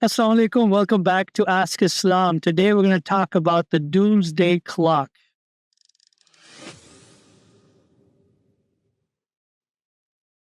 Assalamu alaikum. Welcome back to Ask Islam. Today we're going to talk about the Doomsday clock.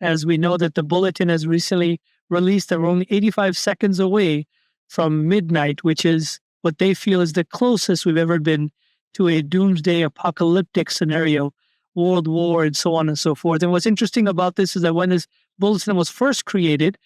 As we know that the bulletin has recently released that we're only 85 seconds away from midnight, which is what they feel is the closest we've ever been to a doomsday apocalyptic scenario, world war, and so on and so forth. And what's interesting about this is that when this bulletin was first created,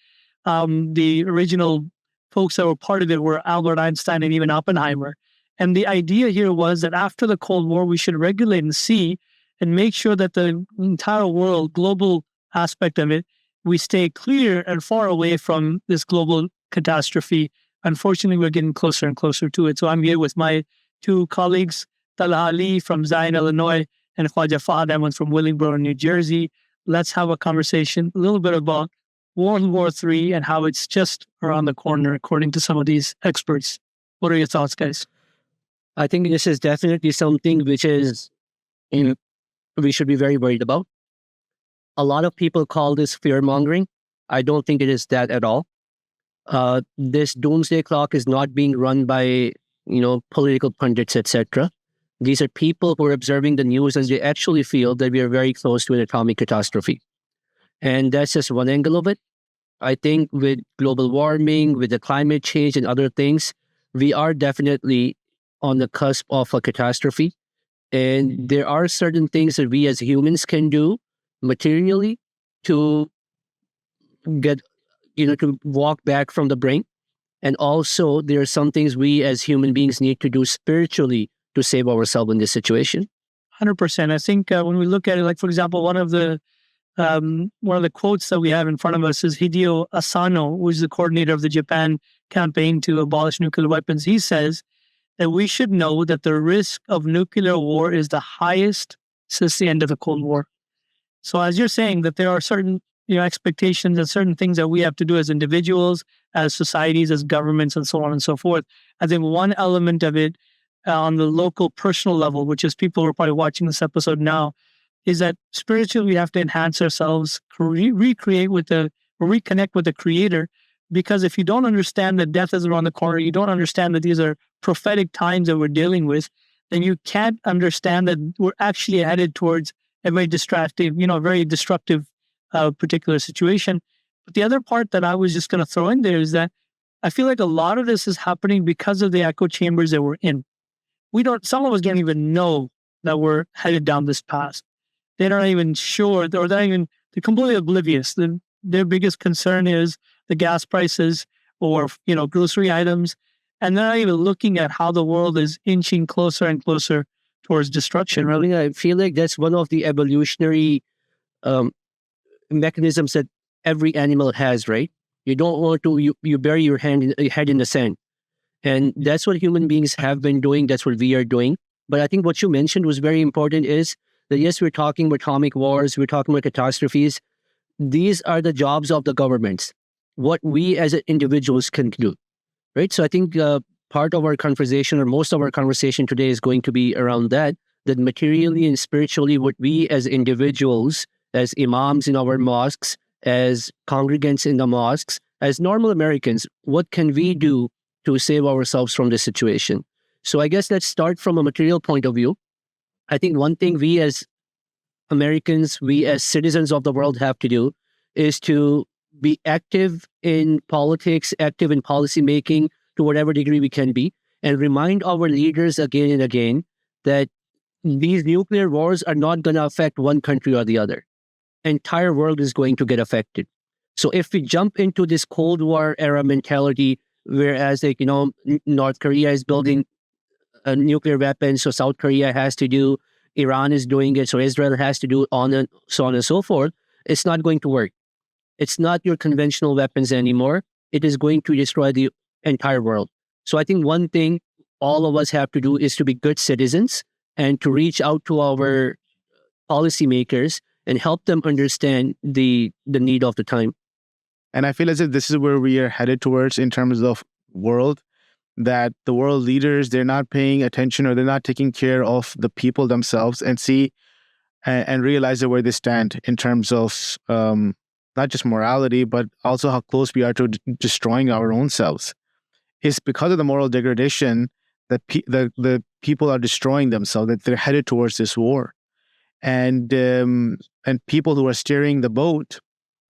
the original folks that were part of it were Albert Einstein and even Oppenheimer. And the idea here was that after the Cold War, we should regulate and see and make sure that the entire world, global aspect of it, we stay clear and far away from this global catastrophe. Unfortunately, we're getting closer and closer to it. So I'm here with my two colleagues, Talha Ali from Zion, Illinois, and Khwaja Fahad Ahmed from Willingboro, New Jersey. Let's have a conversation a little bit about World War III and how it's just around the corner, according to some of these experts. What are your thoughts, guys? I think this is definitely something which is, we should be very worried about. A lot of people call this fear-mongering. I don't think it is that at all. This doomsday clock is not being run by, political pundits, etc. These are people who are observing the news and they actually feel that we are very close to an atomic catastrophe. And that's just one angle of it. I think with global warming, with the climate change and other things, we are definitely on the cusp of a catastrophe. And there are certain things that we as humans can do materially to get, to walk back from the brink. And also there are some things we as human beings need to do spiritually to save ourselves in this situation. 100%. I think when we look at it, like, for example, one of the quotes that we have in front of us is Hideo Asano, who is the coordinator of the Japan campaign to abolish nuclear weapons. He says that we should know that the risk of nuclear war is the highest since the end of the Cold War. So as you're saying that there are certain expectations and certain things that we have to do as individuals, as societies, as governments, and so on and so forth. I think one element of it on the local personal level, which is people who are probably watching this episode now, is that spiritually we have to enhance ourselves, reconnect with the Creator. Because if you don't understand that death is around the corner, you don't understand that these are prophetic times that we're dealing with, then you can't understand that we're actually headed towards a very destructive particular situation. But the other part that I was just going to throw in there is that I feel like a lot of this is happening because of the echo chambers that we're in. Some of us don't even know that we're headed down this path. They're not even sure, or they're completely oblivious. Their biggest concern is the gas prices or, grocery items. And they're not even looking at how the world is inching closer and closer towards destruction. Really, I feel like that's one of the evolutionary mechanisms that every animal has, right? You don't want to, you bury your head in the sand. And that's what human beings have been doing. That's what we are doing. But I think what you mentioned was very important is that, yes, we're talking about atomic wars, we're talking about catastrophes. These are the jobs of the governments, what we as individuals can do, right? So I think part of our conversation, or most of our conversation today, is going to be around that materially and spiritually, what we as individuals, as imams in our mosques, as congregants in the mosques, as normal Americans, what can we do to save ourselves from this situation? So I guess let's start from a material point of view. I think one thing we as Americans, we as citizens of the world have to do is to be active in politics, active in policy making to whatever degree we can be, and remind our leaders again and again that these nuclear wars are not going to affect one country or the other. Entire world is going to get affected. So if we jump into this Cold War era mentality, whereas North Korea is building a nuclear weapons, so South Korea has to do, Iran is doing it, so Israel has to do, on and so forth, it's not going to work. It's not your conventional weapons anymore. It is going to destroy the entire world. So I think one thing all of us have to do is to be good citizens and to reach out to our policymakers and help them understand the need of the time. And I feel as if this is where we are headed towards in terms of world, that the world leaders, they're not paying attention, or they're not taking care of the people themselves and see and realize where they stand in terms of not just morality, but also how close we are to destroying our own selves. it's because of the moral degradation that the people are destroying themselves, that they're headed towards this war. And people who are steering the boat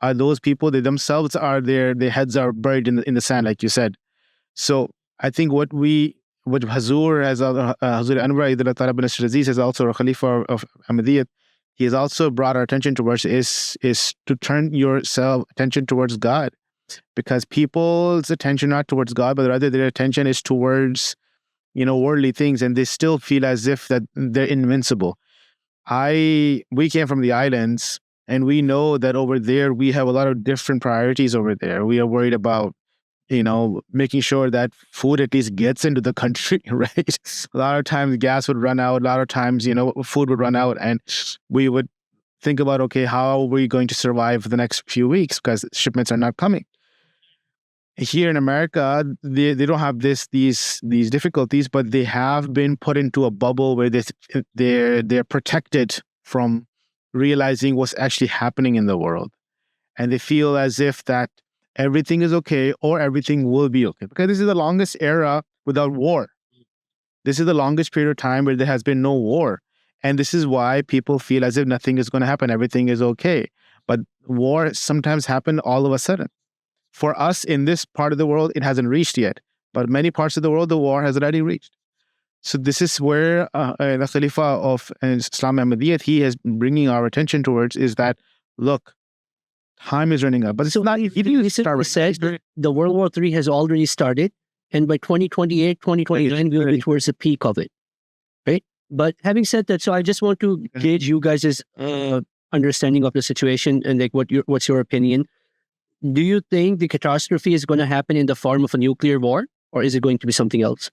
are those people, they themselves are their heads are buried in the sand, like you said. So I think what Hazur Anwar ibn Aziz is also a Khalifa of Ahmadiyya, he has also brought our attention towards is to turn yourself attention towards God, because people's attention not towards God, but rather their attention is towards worldly things, and they still feel as if that they're invincible. We came from the islands, and we know that over there we have a lot of different priorities over there. We are worried about making sure that food at least gets into the country, right? A lot of times gas would run out, a lot of times, food would run out, and we would think about, okay, how are we going to survive for the next few weeks because shipments are not coming. Here in America, they don't have these difficulties, but they have been put into a bubble where they're protected from realizing what's actually happening in the world. And they feel as if that everything is okay or everything will be okay. Because this is the longest era without war. This is the longest period of time where there has been no war. And this is why people feel as if nothing is going to happen. Everything is okay. But war sometimes happens all of a sudden. For us in this part of the world, it hasn't reached yet. But many parts of the world, the war has already reached. So this is where the Khalifa of Islam Ahmadiyya, he is bringing our attention towards, is that, look, time is running out. But it's not easy. You said the World War III has already started, and by 2028, 2029, we'll be towards the peak of it, right? But having said that, so I just want to gauge you guys' understanding of the situation and like what's your opinion. Do you think the catastrophe is going to happen in the form of a nuclear war, or is it going to be something else?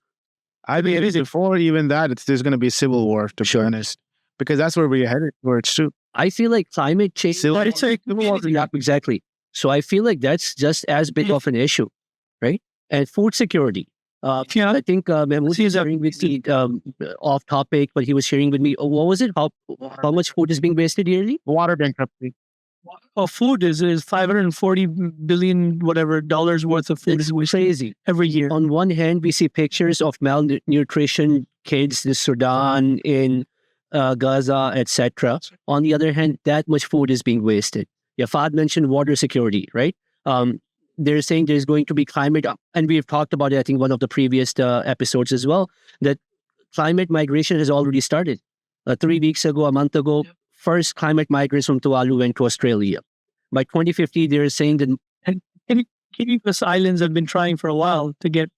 I think it is. Before even that, there's going to be civil war, to be honest, because that's where we're headed towards too. I feel like climate change. Exactly. So I feel like that's just as big of an issue, right? And food security. I think Mahmoud is sharing with me off topic, but he was sharing with me. What was it? How much food is being wasted yearly? Water bankruptcy. Food is $540 billion dollars worth of food. It's crazy every year. On one hand, we see pictures of malnutrition kids in Sudan, in Gaza, etc. On the other hand, that much food is being wasted. Fahd mentioned water security, right? They're saying there's going to be climate, and we've talked about it, I think, one of the previous episodes as well, that climate migration has already started. 3 weeks ago, a month ago, first climate migrants from Tuvalu went to Australia. By 2050, they're saying that... And Canopus Islands have been trying for a while to get,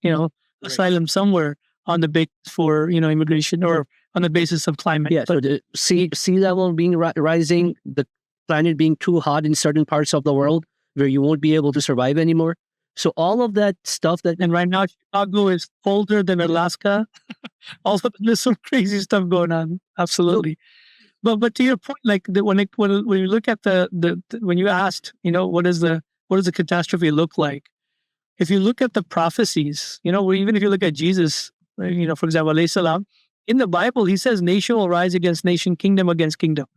asylum somewhere on the basis for, immigration or on the basis of climate. Yeah, so the sea level being rising, the planet being too hot in certain parts of the world where you won't be able to survive anymore. So all of that stuff that... And right now, Chicago is colder than Alaska. Also, there's some crazy stuff going on. Absolutely. But to your point, like when you look at when you asked, what does the catastrophe look like? If you look at the prophecies, even if you look at Jesus, for example, alayhi salam, in the Bible, he says nation will rise against nation, kingdom against kingdom.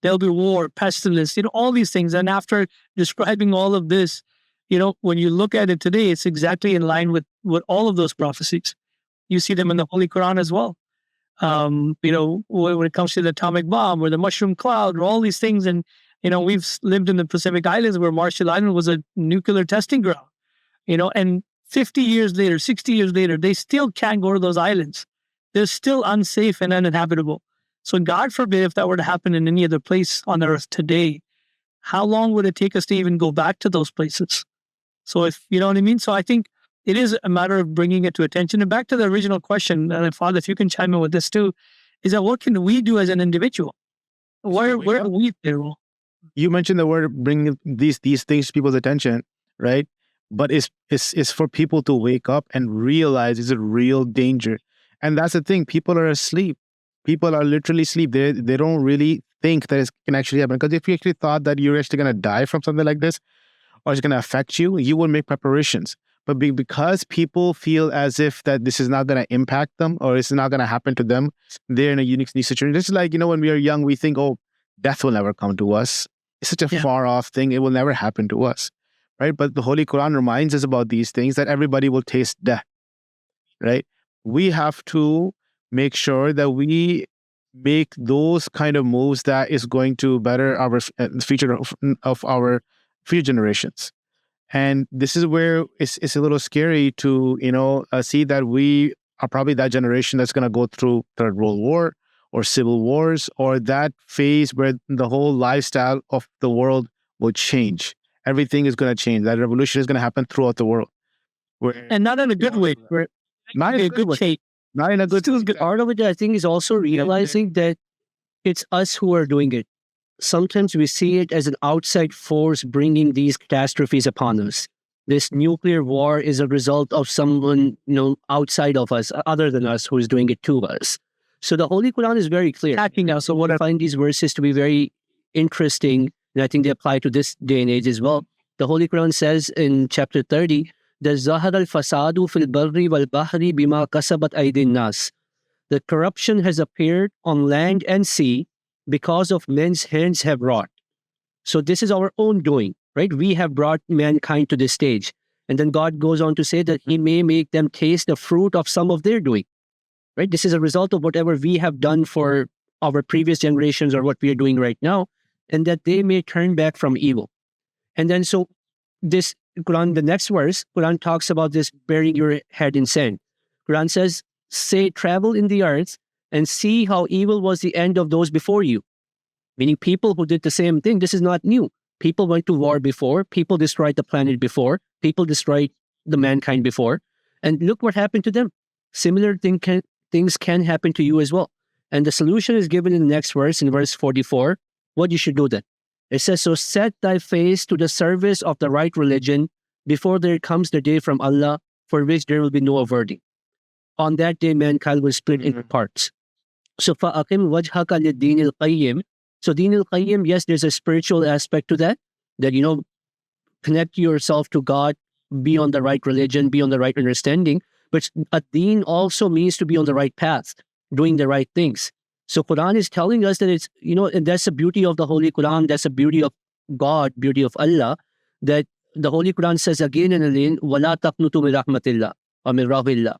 There'll be war, pestilence, all these things. And after describing all of this, when you look at it today, it's exactly in line with all of those prophecies. You see them in the Holy Quran as well. When it comes to the atomic bomb or the mushroom cloud or all these things. And, we've lived in the Pacific Islands where Marshall Island was a nuclear testing ground, and 50 years later, 60 years later, they still can't go to those islands. They're still unsafe and uninhabitable. So God forbid if that were to happen in any other place on earth today, how long would it take us to even go back to those places? So if, you know what I mean? So I think it is a matter of bringing it to attention. And back to the original question, and Father, if you can chime in with this too, is that what can we do as an individual? Where are we there? You mentioned the word bringing these things to people's attention, right? But it's for people to wake up and realize it's a real danger. And that's the thing. People are asleep. People are literally asleep. They don't really think that it can actually happen. Because if you actually thought that you're actually going to die from something like this, or it's going to affect you, you will make preparations. But because people feel as if that this is not going to impact them or it's not going to happen to them, they're in a unique situation. It's like, when we are young, we think, oh, death will never come to us. It's such a far off thing. It will never happen to us, right? But the Holy Quran reminds us about these things, that everybody will taste death. right? We have to make sure that we make those kind of moves that is going to better our future of our future generations. And this is where it's a little scary to see that we are probably that generation that's going to go through Third World War or civil wars, or that phase where the whole lifestyle of the world will change. Everything is going to change. That revolution is going to happen throughout the world. And not in a good way. Not in a good way. shape. Not in a good. Still, part of it, I think, is also realizing that it's us who are doing it. Sometimes we see it as an outside force bringing these catastrophes upon us. This nuclear war is a result of someone, outside of us, other than us, who is doing it to us. So the Holy Quran is very clear. Attacking us. So what I find these verses to be very interesting, and I think they apply to this day and age as well. The Holy Quran says in chapter 30, the Zahar al-Fasadu fil barri wal bahri bima kasabat aydin nas. The corruption has appeared on land and sea because of men's hands have wrought. So this is our own doing, right? We have brought mankind to this stage. And then God goes on to say that He may make them taste the fruit of some of their doing, right? This is a result of whatever we have done for our previous generations or what we are doing right now, and that they may turn back from evil. And then so this Quran, the next verse, Quran talks about this burying your head in sand. Quran says, say, travel in the earth and see how evil was the end of those before you. Meaning people who did the same thing. This is not new. People went to war before. People destroyed the planet before. People destroyed the mankind before. And look what happened to them. Similar things can happen to you as well. And the solution is given in the next verse, in verse 44, what you should do then. It says, so set thy face to the service of the right religion before there comes the day from Allah for which there will be no averting. On that day, mankind will split into parts. So فَأَقِمْ وَجْهَكَ لِلدِّينِ الْقَيِّمِ. So Deen al-Qayyim, yes, there's a spiritual aspect to that, connect yourself to God, be on the right religion, be on the right understanding. But a deen also means to be on the right path, doing the right things. So Quran is telling us that it's, and that's the beauty of the Holy Quran, that's the beauty of God, beauty of Allah, that the Holy Quran says again and again, وَلَا تَقْنُطُوا مِنْ رَحْمَةِ اللَّهِ وَمِنْ رَحْمِ اللَّهِ,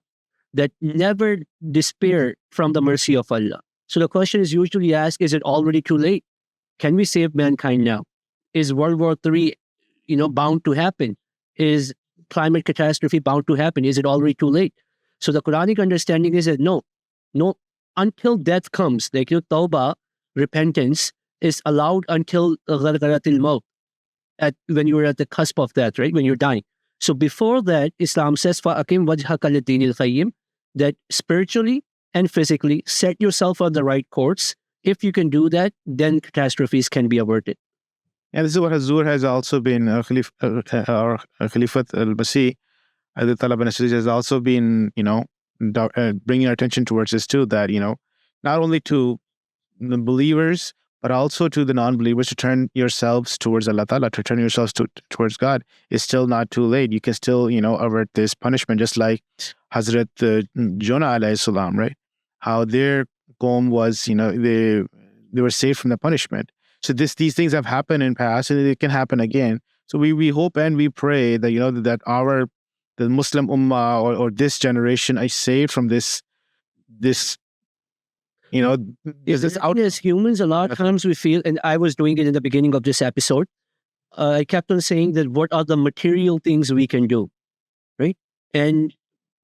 that never despair from the mercy of Allah. So the question is usually asked, is it already too late? Can we save mankind now? Is World War III, bound to happen? Is climate catastrophe bound to happen? Is it already too late? So the Quranic understanding is that no, until death comes, like tawbah, repentance, is allowed until ghargaratil maut, when you're at the cusp of that, right? When you're dying. So before that, Islam says, فَأَقِمْ وَجْهَكَ لِلدِّينِ الْقَيِّمِ, that spiritually and physically set yourself on the right course. If you can do that, then catastrophes can be averted. And this is what Hazur has also been, Khalifat al-Masih, the Talab al-Nasir has also been, bringing our attention towards this too, that, not only to the believers, but also to the non-believers, to turn yourselves towards Allah Ta'ala, to turn yourselves towards God. It's still not too late. You can still, avert this punishment, just like Hazrat Jonah alayhi salam, right? How their qawm was, they were saved from the punishment. So these things have happened in past, and it can happen again. So we hope and we pray that, that the Muslim Ummah or this generation is saved from this As humans, a lot of times we feel, and I was doing it in the beginning of this episode, I kept on saying that what are the material things we can do, right? And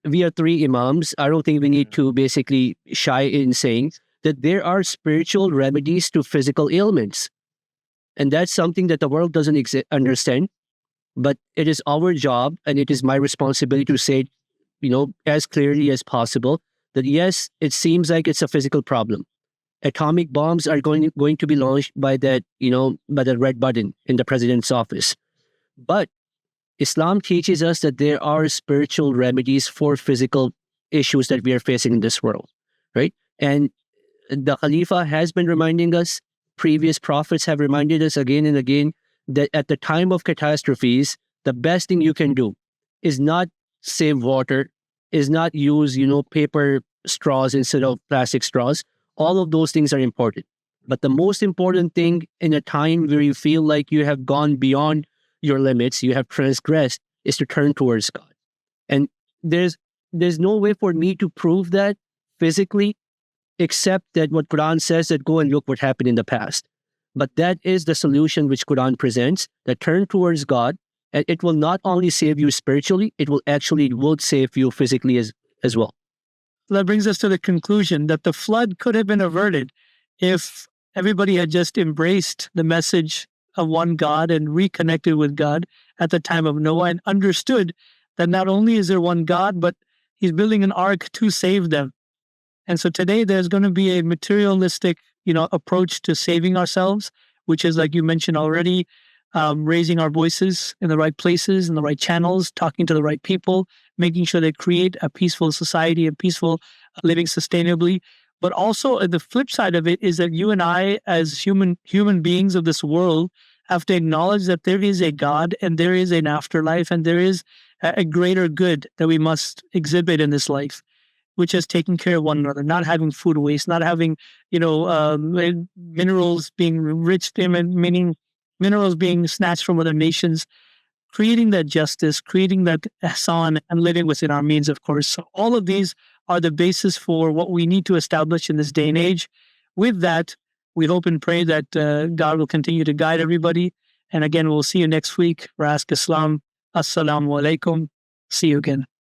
we are 3 imams. I don't think we need to basically shy in saying that there are spiritual remedies to physical ailments. And that's something that the world doesn't understand. But it is our job, and it is my responsibility to say, as clearly as possible, that yes, it seems like it's a physical problem. Atomic bombs are going to be launched by that, by the red button in the president's office. But Islam teaches us that there are spiritual remedies for physical issues that we are facing in this world, right? And the Khalifa has been reminding us, previous prophets have reminded us again and again, that at the time of catastrophes, the best thing you can do is not save water, is not use, paper straws instead of plastic straws. All of those things are important. But the most important thing in a time where you feel like you have gone beyond your limits, you have transgressed, is to turn towards God. And there's there's no way for me to prove that physically, except that what Quran says, that go and look what happened in the past. But that is the solution which Quran presents, that turn towards God, and it will not only save you spiritually, it will save you physically as well. That brings us to the conclusion that the flood could have been averted if everybody had just embraced the message of one God and reconnected with God at the time of Noah and understood that not only is there one God, but he's building an ark to save them. And so today there's going to be a materialistic, approach to saving ourselves, which is, like you mentioned already, raising our voices in the right places, in the right channels, talking to the right people, making sure they create a peaceful society, a peaceful living sustainably. But also the flip side of it is that you and I, as human beings of this world, have to acknowledge that there is a God and there is an afterlife and there is a greater good that we must exhibit in this life, which is taking care of one another, not having food waste, not having, minerals being meaning minerals being snatched from other nations, creating that justice, creating that ihsan, and living within our means, of course. So all of these are the basis for what we need to establish in this day and age. With that, we hope and pray that God will continue to guide everybody. And again, we'll see you next week for Ask Islam. Assalamu alaikum. See you again.